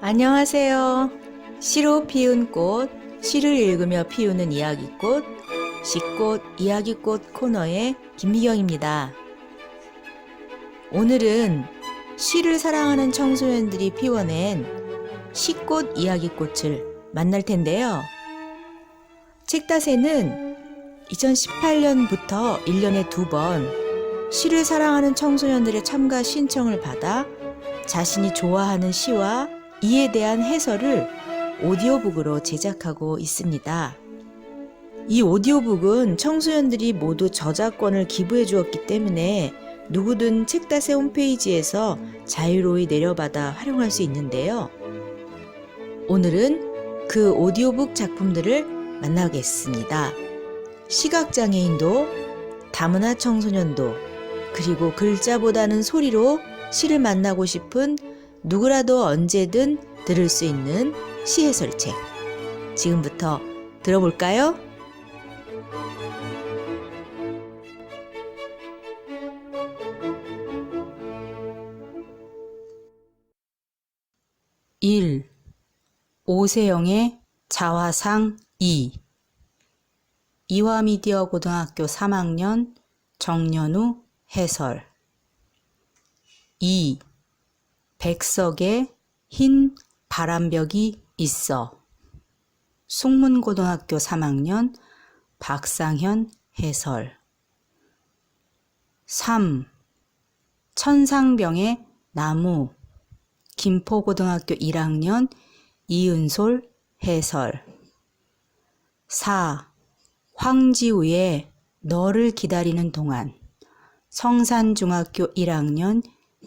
안녕하세요. 시로 피운 꽃, 시를 읽으며 피우는 이야기꽃, 시꽃 이야기꽃 코너의 김미경입니다. 오늘은 시를 사랑하는 청소년들이 피워낸 시꽃 이야기꽃을 만날 텐데요. 책다새는 2018년부터 1년에 2번 시를 사랑하는 청소년들의 참가 신청을 받아 자신이 좋아하는 시와 이에 대한 해설을 오디오북으로 제작하고 있습니다. 이 오디오북은 청소년들이 모두 저작권을 기부해 주었기 때문에 누구든 책다새 홈페이지에서 자유로이 내려받아 활용할 수 있는데요. 오늘은 그 오디오북 작품들을 만나겠습니다. 시각장애인도, 다문화 청소년도, 그리고 글자보다는 소리로 시를 만나고 싶은 누구라도 언제든 들을 수 있는 시 해설책. 지금부터 들어볼까요? (1) 오세영의 자화상 2 이화미디어 고등학교 3학년 정연우 해설. 2. 백석에 흰 바람벽이 있어. 숭문고등학교 3학년 박상현 해설. 3. 천상병의 나무. 김포고등학교 1학년 이은솔 해설. 4. 황지우의 너를 기다리는 동안. 성산중학교 1학년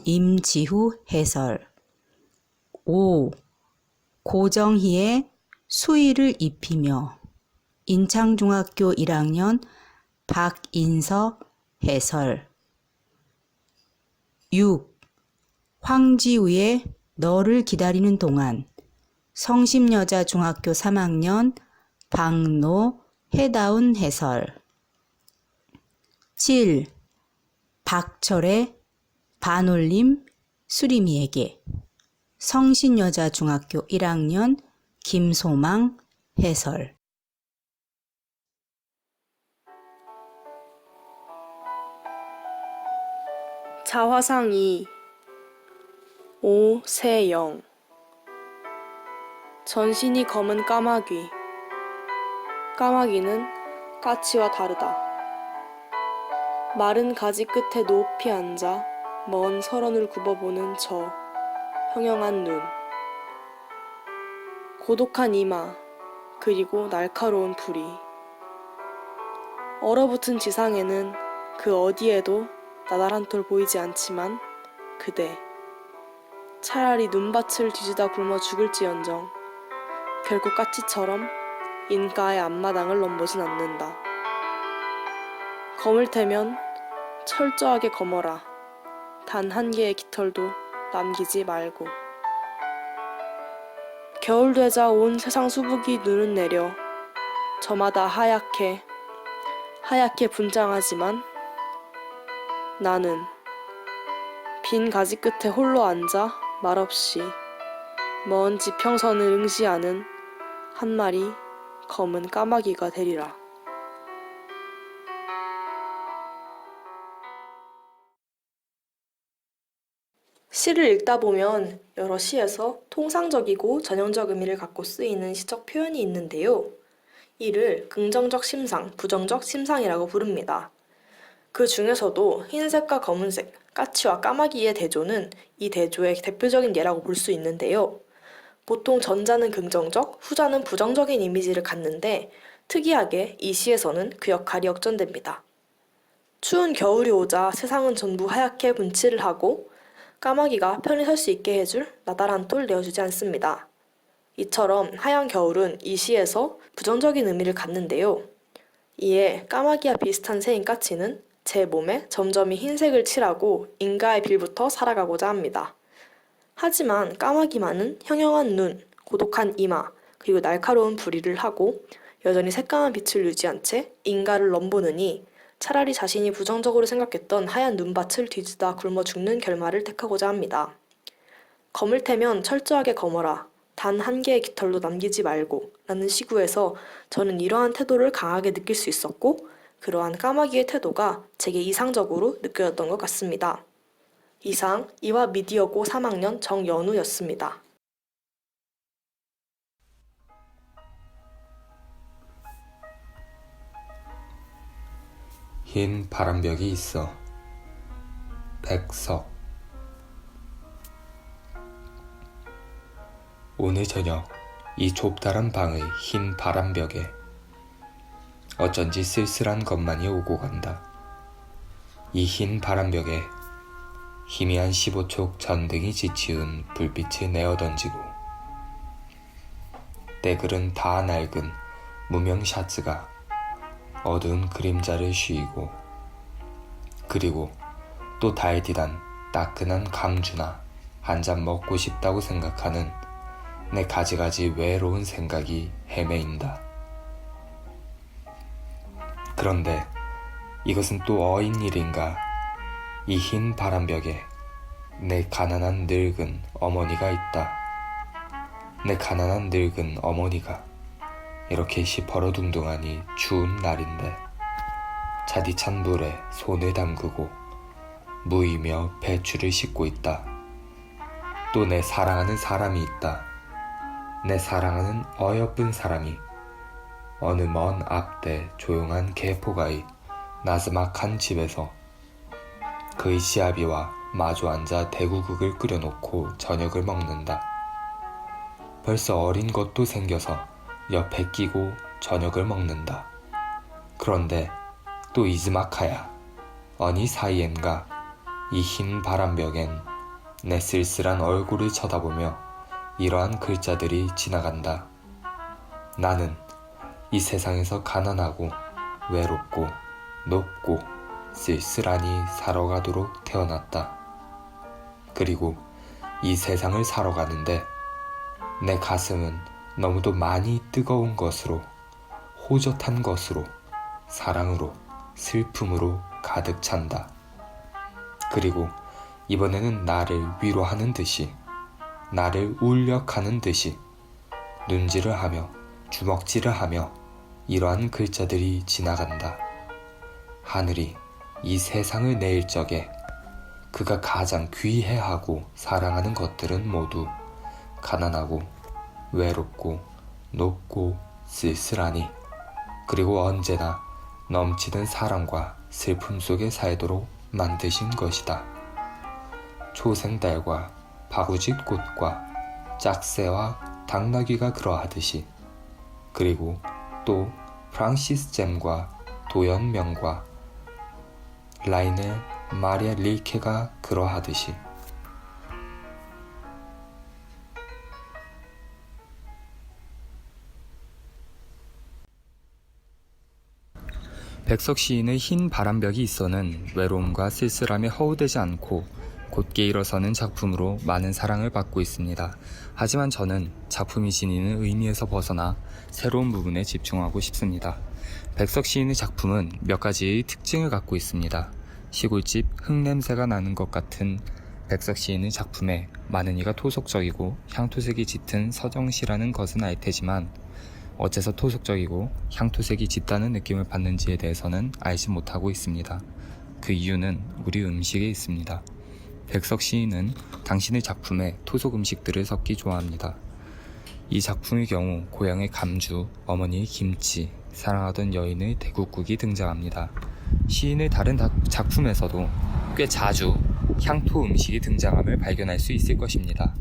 임지후 해설. 5. 고정희의 수의를 입히며. 인창중학교 1학년 박인서 해설. 6. 황지우의 너를 기다리는 동안. 성심여자중학교 3학년 박노 해다운 해설. 7. 박철의 반올림 수리미에게. 성신여자중학교 1학년 김소망 해설. 자화상 2 오세영. 전신이 검은 까마귀. 까마귀는 까치와 다르다. 마른 가지 끝에 높이 앉아 먼 설원을 굽어보는 저 형형한 눈. 고독한 이마, 그리고 날카로운 부리. 얼어붙은 지상에는 그 어디에도 나달한 톨 보이지 않지만 그대, 차라리 눈밭을 뒤지다 굶어 죽을지언정 결코 까치처럼 인가의 앞마당을 넘보진 않는다. 검을 테면 철저하게 검어라. 단 한 개의 깃털도 남기지 말고. 겨울 되자 온 세상 수북이 눈은 내려 저마다 하얗게 분장하지만 나는 빈 가지 끝에 홀로 앉아 말없이 먼 지평선을 응시하는 한 마리 검은 까마귀가 되리라. 시를 읽다 보면 여러 시에서 통상적이고 전형적 의미를 갖고 쓰이는 시적 표현이 있는데요. 이를 긍정적 심상, 부정적 심상이라고 부릅니다. 그 중에서도 흰색과 검은색, 까치와 까마귀의 대조는 이 대조의 대표적인 예라고 볼 수 있는데요. 보통 전자는 긍정적, 후자는 부정적인 이미지를 갖는데 특이하게 이 시에서는 그 역할이 역전됩니다. 추운 겨울이 오자 세상은 전부 하얗게 분칠을 하고 까마귀가 편히 설 수 있게 해줄 나달한 톨 내어주지 않습니다. 이처럼 하얀 겨울은 이 시에서 부정적인 의미를 갖는데요. 이에 까마귀와 비슷한 새인 까치는 제 몸에 점점이 흰색을 칠하고 인가의 빌부터 살아가고자 합니다. 하지만 까마귀만은 형형한 눈, 고독한 이마, 그리고 날카로운 부리를 하고 여전히 새까만 빛을 유지한 채 인가를 넘보느니 차라리 자신이 부정적으로 생각했던 하얀 눈밭을 뒤지다 굶어 죽는 결말을 택하고자 합니다. 검을 테면 철저하게 검어라. 단 한 개의 깃털도 남기지 말고 라는 시구에서 저는 이러한 태도를 강하게 느낄 수 있었고 그러한 까마귀의 태도가 제게 이상적으로 느껴졌던 것 같습니다. 이상 이화 미디어고 3학년 정연우였습니다. 흰 바람벽이 있어. 백석. 오늘 저녁 이 좁다란 방의 흰 바람벽에 어쩐지 쓸쓸한 것만이 오고 간다. 이 흰 바람벽에 희미한 15촉 전등이 지치운 불빛을 내어던지고 때글은 다 낡은 무명 샤츠가 어두운 그림자를 쉬이고 그리고 또 달디단 따끈한 감주나 한 잔 먹고 싶다고 생각하는 내 가지가지 외로운 생각이 헤매인다. 그런데 이것은 또 어인 일인가? 이 흰 바람벽에 내 가난한 늙은 어머니가 있다. 내 가난한 늙은 어머니가 이렇게 시퍼러둥둥하니 추운 날인데 자디찬 물에 손을 담그고 무이며 배추를 씻고 있다. 또 내 사랑하는 사람이 있다. 내 사랑하는 어여쁜 사람이 어느 먼 앞대 조용한 개포가의 나스막한 집에서 그의 시아비와 마주 앉아 대구국을 끓여놓고 저녁을 먹는다. 벌써 어린 것도 생겨서 옆에 끼고 저녁을 먹는다. 그런데 또 이즈마카야. 어니 사이엔가 이 흰 바람벽엔 내 쓸쓸한 얼굴을 쳐다보며 이러한 글자들이 지나간다. 나는 이 세상에서 가난하고 외롭고 높고 쓸쓸하니 살아가도록 태어났다. 그리고 이 세상을 살아가는데 내 가슴은 너무도 많이 뜨거운 것으로, 호젓한 것으로, 사랑으로, 슬픔으로 가득 찬다. 그리고 이번에는 나를 위로하는 듯이, 나를 울력하는 듯이 눈질을 하며 주먹질을 하며 이러한 글자들이 지나간다. 하늘이 이 세상을 내일 적에 그가 가장 귀해하고 사랑하는 것들은 모두 가난하고 외롭고 높고 쓸쓸하니 그리고 언제나 넘치는 사랑과 슬픔 속에 살도록 만드신 것이다. 초생달과 바구짓 꽃과 짝새와 당나귀가 그러하듯이 그리고 또 프랑시스 잼과 도연명과 라이넬 마리아 릴케가 그러하듯이 백석 시인의 흰 바람벽이 있어는 외로움과 쓸쓸함에 허우되지 않고 곧게 일어서는 작품으로 많은 사랑을 받고 있습니다. 하지만 저는 작품이 지니는 의미에서 벗어나 새로운 부분에 집중하고 싶습니다. 백석 시인의 작품은 몇 가지의 특징을 갖고 있습니다. 시골집 흙냄새가 나는 것 같은 백석 시인의 작품에 많은 이가 토속적이고 향토색이 짙은 서정시라는 것은 알 테지만 어째서 토속적이고 향토색이 짙다는 느낌을 받는지에 대해서는 알지 못하고 있습니다. 그 이유는 우리 음식에 있습니다. 백석 시인은 당신의 작품에 토속 음식들을 섞기 좋아합니다. 이 작품의 경우 고향의 감주, 어머니의 김치, 사랑하던 여인의 대국국이 등장합니다. 시인의 다른 작품에서도 꽤 자주 향토 음식이 등장함을 발견할 수 있을 것입니다.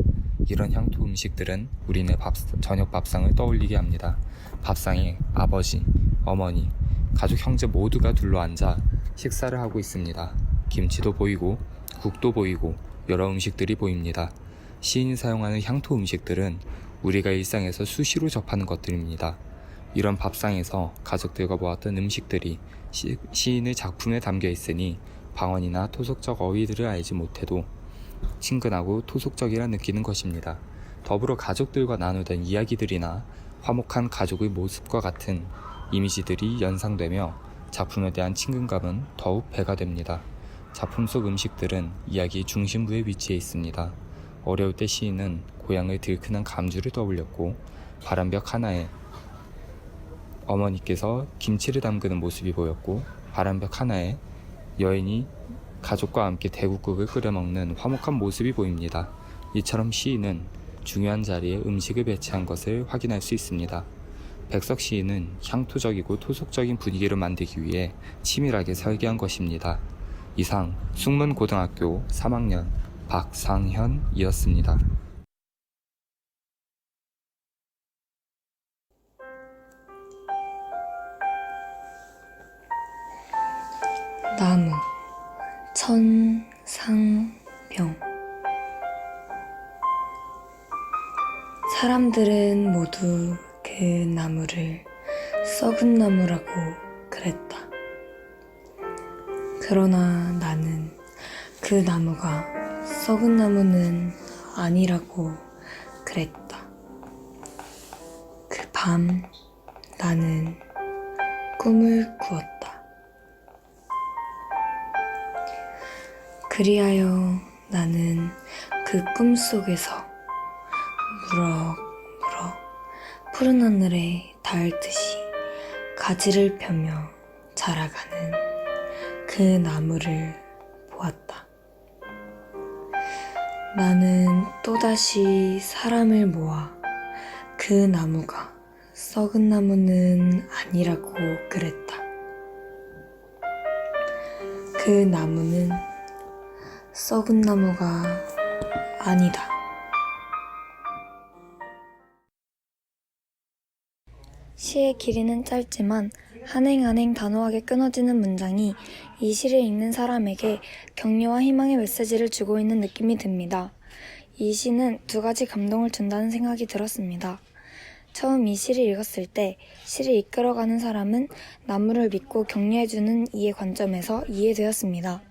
이런 향토 음식들은 우리네 저녁 밥상을 떠올리게 합니다. 밥상에 아버지, 어머니, 가족 형제 모두가 둘러앉아 식사를 하고 있습니다. 김치도 보이고 국도 보이고 여러 음식들이 보입니다. 시인이 사용하는 향토 음식들은 우리가 일상에서 수시로 접하는 것들입니다. 이런 밥상에서 가족들과 모았던 음식들이 시인의 작품에 담겨 있으니 방언이나 토속적 어휘들을 알지 못해도 친근하고 토속적이라 느끼는 것입니다. 더불어 가족들과 나누던 이야기들이나 화목한 가족의 모습과 같은 이미지들이 연상되며 작품에 대한 친근감은 더욱 배가 됩니다. 작품 속 음식들은 이야기의 중심부에 위치해 있습니다. 어려울 때 시인은 고향을 들크는 감주를 떠올렸고 바람벽 하나에 어머니께서 김치를 담그는 모습이 보였고 바람벽 하나에 여인이 가족과 함께 대국국을 끓여 먹는 화목한 모습이 보입니다. 이처럼 시인은 중요한 자리에 음식을 배치한 것을 확인할 수 있습니다. 백석 시인은 향토적이고 토속적인 분위기를 만들기 위해 치밀하게 설계한 것입니다. 이상 숭문고등학교 3학년 박상현이었습니다. 나무 천상병. 사람들은 모두 그 나무를 썩은 나무라고 그랬다. 그러나 나는 그 나무가 썩은 나무는 아니라고 그랬다. 그 밤 나는 꿈을 꾸었다. 그리하여 나는 그 꿈속에서 무럭무럭 푸른 하늘에 닿듯이 가지를 펴며 자라가는 그 나무를 보았다. 나는 또다시 사람을 모아 그 나무가 썩은 나무는 아니라고 그랬다. 그 나무는 썩은 나무가 아니다. 시의 길이는 짧지만 한행 단호하게 끊어지는 문장이 이 시를 읽는 사람에게 격려와 희망의 메시지를 주고 있는 느낌이 듭니다. 이 시는 두 가지 감동을 준다는 생각이 들었습니다. 처음 이 시를 읽었을 때 시를 이끌어가는 사람은 나무를 믿고 격려해주는 이의 관점에서 이해되었습니다.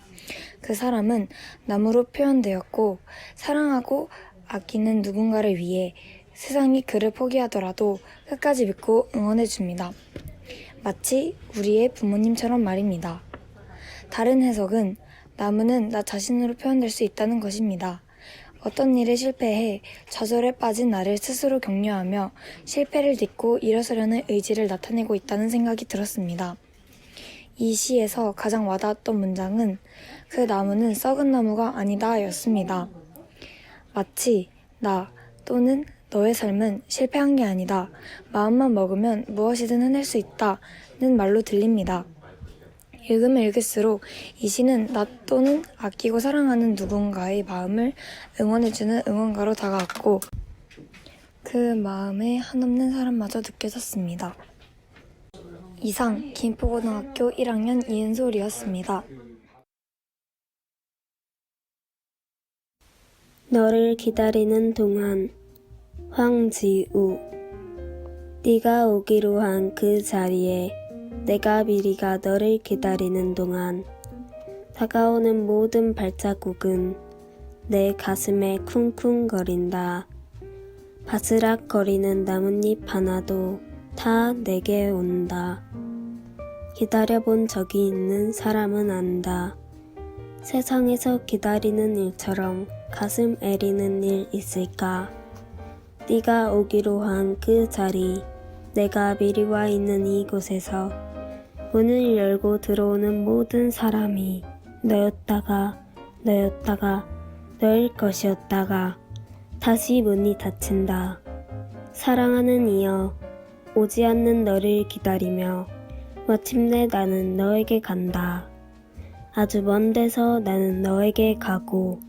그 사람은 나무로 표현되었고 사랑하고 아끼는 누군가를 위해 세상이 그를 포기하더라도 끝까지 믿고 응원해줍니다. 마치 우리의 부모님처럼 말입니다. 다른 해석은 나무는 나 자신으로 표현될 수 있다는 것입니다. 어떤 일에 실패해 좌절에 빠진 나를 스스로 격려하며 실패를 딛고 일어서려는 의지를 나타내고 있다는 생각이 들었습니다. 이 시에서 가장 와닿았던 문장은 그 나무는 썩은 나무가 아니다 였습니다. 마치 나 또는 너의 삶은 실패한 게 아니다. 마음만 먹으면 무엇이든 해낼 수 있다는 말로 들립니다. 읽으면 읽을수록 이 시는 나 또는 아끼고 사랑하는 누군가의 마음을 응원해주는 응원가로 다가왔고 그 마음에 한없는 사랑마저 느껴졌습니다. 이상 김포고등학교 1학년 이은솔이었습니다. 너를 기다리는 동안 황지우. 네가 오기로 한 그 자리에 내가 미리가 너를 기다리는 동안 다가오는 모든 발자국은 내 가슴에 쿵쿵거린다. 바스락거리는 나뭇잎 하나도 다 내게 온다. 기다려본 적이 있는 사람은 안다. 세상에서 기다리는 일처럼 가슴 애리는 일 있을까? 네가 오기로 한 그 자리, 내가 미리 와 있는 이곳에서 문을 열고 들어오는 모든 사람이 너였다가 너일 것이었다가 다시 문이 닫힌다. 사랑하는 이여, 오지 않는 너를 기다리며 마침내 나는 너에게 간다. 아주 먼 데서 나는 너에게 가고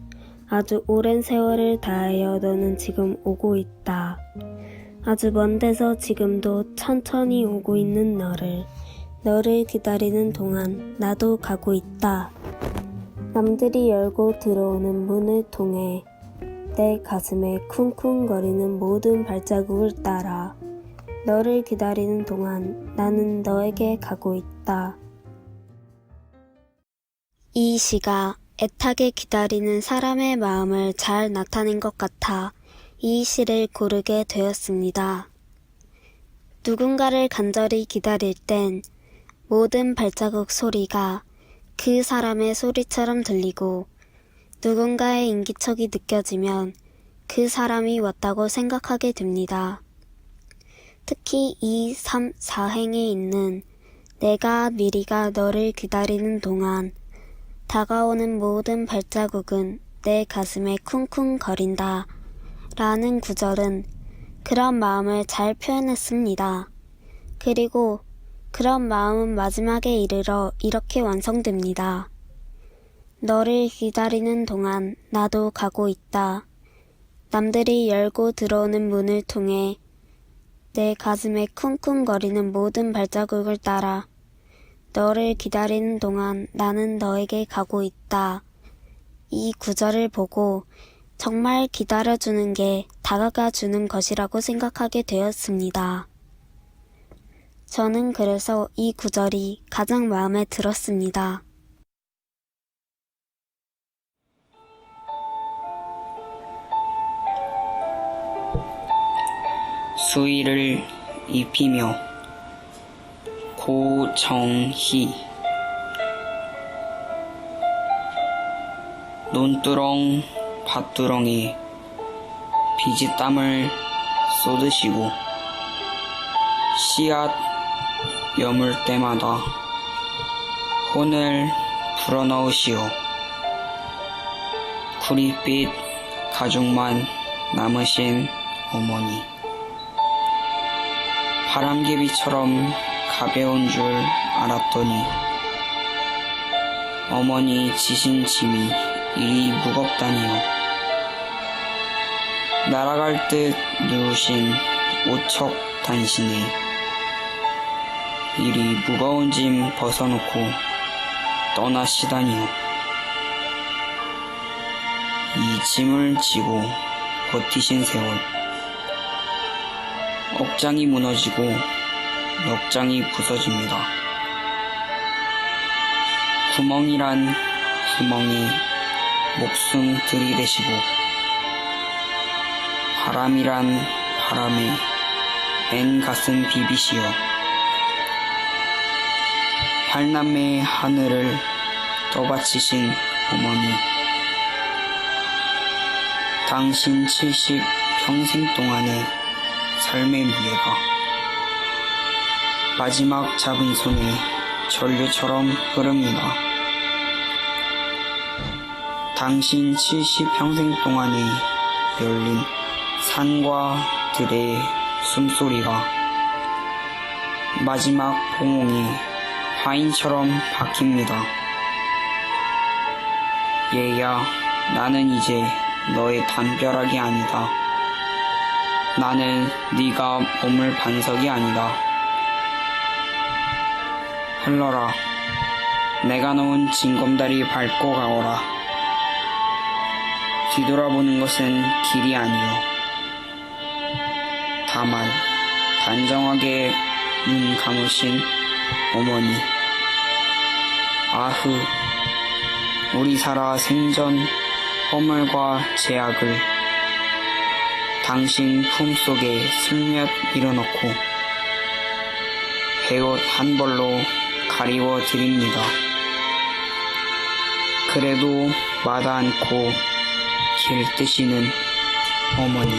아주 오랜 세월을 다하여 너는 지금 오고 있다. 아주 먼 데서 지금도 천천히 오고 있는 너를 기다리는 동안 나도 가고 있다. 남들이 열고 들어오는 문을 통해 내 가슴에 쿵쿵거리는 모든 발자국을 따라 너를 기다리는 동안 나는 너에게 가고 있다. 이 시가 애타게 기다리는 사람의 마음을 잘 나타낸 것 같아 이 시를 고르게 되었습니다. 누군가를 간절히 기다릴 땐 모든 발자국 소리가 그 사람의 소리처럼 들리고 누군가의 인기척이 느껴지면 그 사람이 왔다고 생각하게 됩니다. 특히 2, 3, 4행에 있는 내가 미리가 너를 기다리는 동안 다가오는 모든 발자국은 내 가슴에 쿵쿵거린다 라는 구절은 그런 마음을 잘 표현했습니다. 그리고 그런 마음은 마지막에 이르러 이렇게 완성됩니다. 너를 기다리는 동안 나도 가고 있다. 남들이 열고 들어오는 문을 통해 내 가슴에 쿵쿵거리는 모든 발자국을 따라 너를 기다리는 동안 나는 너에게 가고 있다. 이 구절을 보고 정말 기다려주는 게 다가가 주는 것이라고 생각하게 되었습니다. 저는 그래서 이 구절이 가장 마음에 들었습니다. 수의를 입히며 고정희 논두렁 밭두렁에 비지땀을 쏟으시고 씨앗 여물 때마다 혼을 불어넣으시오. 구릿빛 가죽만 남으신 어머니. 바람개비처럼 가벼운 줄 알았더니 어머니 지신 짐이 이리 무겁다니요. 날아갈 듯 누우신 오척 단신에 이리 무거운 짐 벗어놓고 떠나시다니요. 이 짐을 지고 버티신 세월, 억장이 무너지고 역장이 부서집니다. 구멍이란 구멍에 목숨 들이대시고 바람이란 바람에 맨 가슴 비비시어 팔남매의 하늘을 떠받치신 어머니. 당신 70평생 동안의 삶의 무게가 마지막 잡은 손에 전류처럼 흐릅니다. 당신 70평생 동안에 열린 산과 들의 숨소리가 마지막 봉옹에 화인처럼 박힙니다. 얘야, 나는 이제 너의 담벼락이 아니다. 나는 네가 머물 반석이 아니다. 흘러라. 내가 놓은 징검다리 밟고 가거라. 뒤돌아보는 것은 길이 아니요. 다만 단정하게 눈 감으신 어머니. 아흐, 우리 살아 생전 허물과 제약을 당신 품속에 슬며시 밀어넣고 배옷 한 벌로 가리워 드립니다. 그래도 마다 않고 길 뜨시는 어머니.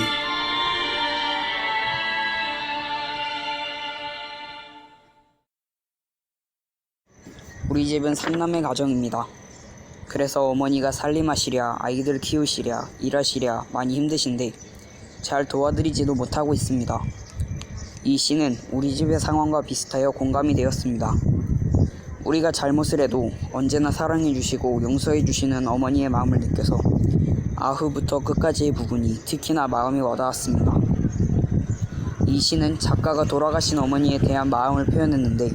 우리 집은 3남매 가정입니다. 그래서 어머니가 살림하시랴, 아이들 키우시랴, 일하시랴 많이 힘드신데 잘 도와드리지도 못하고 있습니다. 이 시는 우리 집의 상황과 비슷하여 공감이 되었습니다. 우리가 잘못을 해도 언제나 사랑해주시고 용서해주시는 어머니의 마음을 느껴서 아흐부터 끝까지의 부분이 특히나 마음에 와닿았습니다. 이 시는 작가가 돌아가신 어머니에 대한 마음을 표현했는데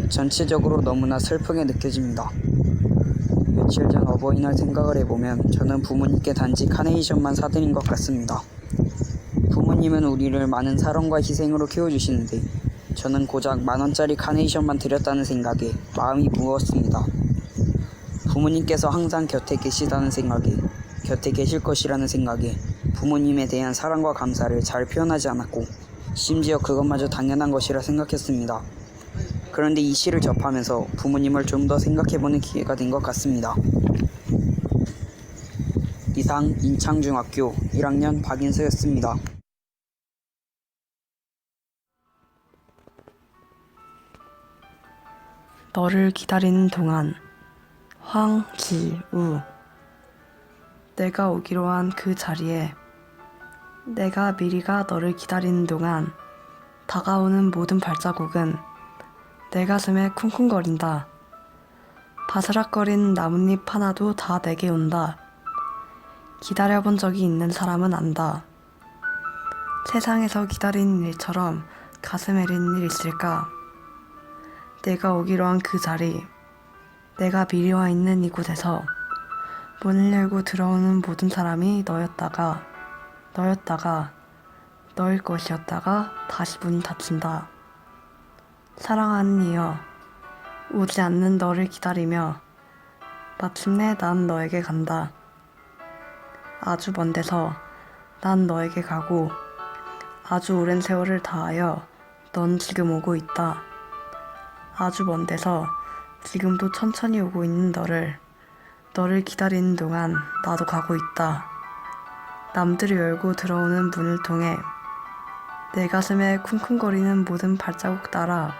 전체적으로 너무나 슬프게 느껴집니다. 며칠 전 어버이날 생각을 해보면 저는 부모님께 단지 카네이션만 사드린 것 같습니다. 부모님은 우리를 많은 사랑과 희생으로 키워주시는데 저는 고작 10,000원짜리 카네이션만 드렸다는 생각에 마음이 무거웠습니다. 부모님께서 항상 곁에 계시다는 생각에, 곁에 계실 것이라는 생각에 부모님에 대한 사랑과 감사를 잘 표현하지 않았고 심지어 그것마저 당연한 것이라 생각했습니다. 그런데 이 시를 접하면서 부모님을 좀 더 생각해보는 기회가 된 것 같습니다. 이 이상 인창중학교 1학년 박인서였습니다. 너를 기다리는 동안. 황지우. 내가 오기로 한 그 자리에 내가 미리가 너를 기다리는 동안 다가오는 모든 발자국은 내 가슴에 쿵쿵거린다. 바스락거리는 나뭇잎 하나도 다 내게 온다. 기다려본 적이 있는 사람은 안다. 세상에서 기다리는 일처럼 가슴 애리는 일 있을까? 내가 오기로 한 그 자리, 내가 미리 와 있는 이곳에서 문을 열고 들어오는 모든 사람이 너였다가 너일 것이었다가 다시 문이 닫힌다. 사랑하는 이여, 오지 않는 너를 기다리며 마침내 난 너에게 간다. 아주 먼 데서 난 너에게 가고 아주 오랜 세월을 다하여 넌 지금 오고 있다. 아주 먼 데서 지금도 천천히 오고 있는 너를 기다리는 동안 나도 가고 있다. 남들이 열고 들어오는 문을 통해 내 가슴에 쿵쿵거리는 모든 발자국 따라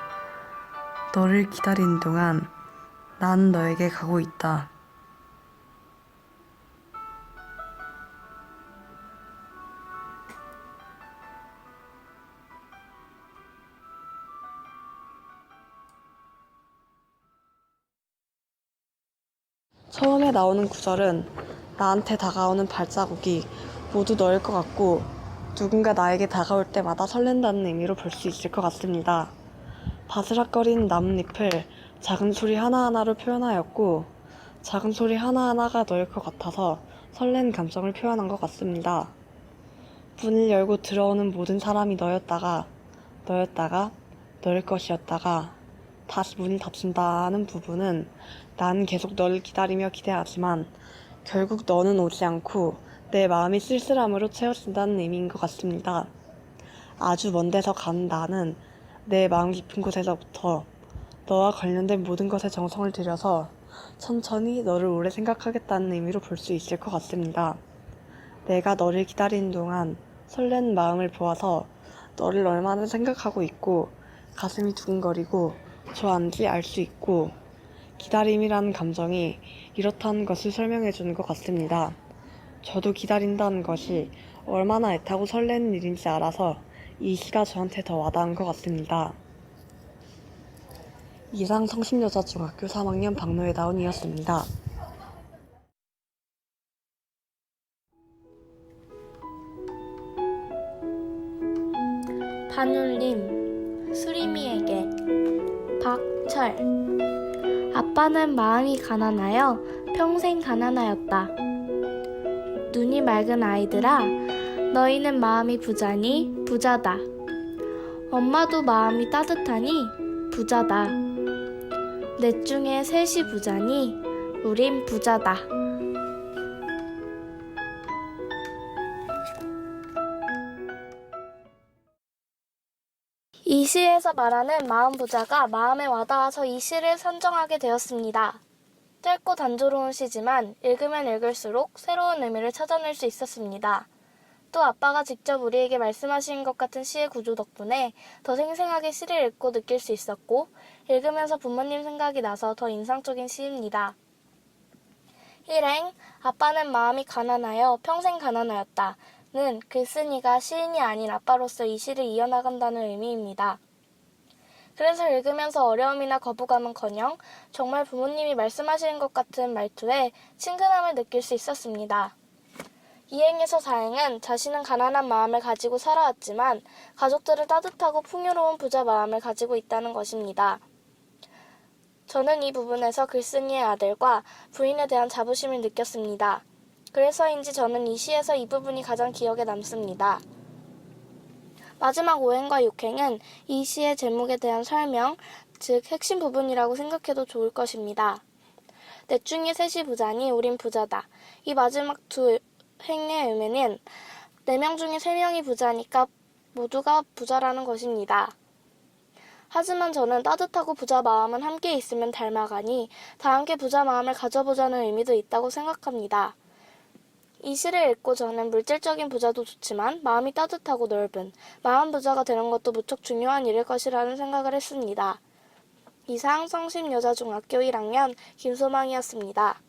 너를 기다리는 동안 난 너에게 가고 있다. 처음에 나오는 구절은 나한테 다가오는 발자국이 모두 너일 것 같고 누군가 나에게 다가올 때마다 설렌다는 의미로 볼 수 있을 것 같습니다. 바스락거리는 나뭇잎을 작은 소리 하나하나로 표현하였고 작은 소리 하나하나가 너일 것 같아서 설레는 감정을 표현한 것 같습니다. 문을 열고 들어오는 모든 사람이 너였다가 너일 것이었다가 다시 문이 닫힌다는 부분은 난 계속 너를 기다리며 기대하지만 결국 너는 오지 않고 내 마음이 쓸쓸함으로 채워진다는 의미인 것 같습니다. 아주 먼 데서 가는 나는 내 마음 깊은 곳에서부터 너와 관련된 모든 것에 정성을 들여서 천천히 너를 오래 생각하겠다는 의미로 볼 수 있을 것 같습니다. 내가 너를 기다리는 동안 설레는 마음을 보아서 너를 얼마나 생각하고 있고 가슴이 두근거리고 좋아하는지 알 수 있고 기다림이라는 감정이 이렇다는 것을 설명해 주는 것 같습니다. 저도 기다린다는 것이 얼마나 애타고 설레는 일인지 알아서 이 시가 저한테 더 와닿은 것 같습니다. 이상 성심여자중학교 3학년 박노해 다운이었습니다. 반울림 수리미에게 박철. 아빠는 마음이 가난하여 평생 가난하였다. 눈이 맑은 아이들아, 너희는 마음이 부자니 부자다. 엄마도 마음이 따뜻하니 부자다. 넷 중에 셋이 부자니 우린 부자다. 이 시에서 말하는 마음 부자가 마음에 와닿아서 이 시를 선정하게 되었습니다. 짧고 단조로운 시지만 읽으면 읽을수록 새로운 의미를 찾아낼 수 있었습니다. 또 아빠가 직접 우리에게 말씀하신 것 같은 시의 구조 덕분에 더 생생하게 시를 읽고 느낄 수 있었고 읽으면서 부모님 생각이 나서 더 인상적인 시입니다. 일행, 아빠는 마음이 가난하여 평생 가난하였다. 는 글쓴이가 시인이 아닌 아빠로서 이 시를 이어나간다는 의미입니다. 그래서 읽으면서 어려움이나 거부감은커녕 정말 부모님이 말씀하시는 것 같은 말투에 친근함을 느낄 수 있었습니다. 2행에서 4행은 자신은 가난한 마음을 가지고 살아왔지만 가족들은 따뜻하고 풍요로운 부자 마음을 가지고 있다는 것입니다. 저는 이 부분에서 글쓴이의 아들과 부인에 대한 자부심을 느꼈습니다. 그래서인지 저는 이 시에서 이 부분이 가장 기억에 남습니다. 마지막 5행과 6행은 이 시의 제목에 대한 설명, 즉 핵심 부분이라고 생각해도 좋을 것입니다. 넷 중에 셋이 부자니 우린 부자다. 이 마지막 두 행의 의미는 4명 중에 3명이 부자니까 모두가 부자라는 것입니다. 하지만 저는 따뜻하고 부자 마음은 함께 있으면 닮아가니 다 함께 부자 마음을 가져보자는 의미도 있다고 생각합니다. 이 시를 읽고 저는 물질적인 부자도 좋지만 마음이 따뜻하고 넓은 마음 부자가 되는 것도 무척 중요한 일일 것이라는 생각을 했습니다. 이상 성심여자중학교 1학년 김소망이었습니다.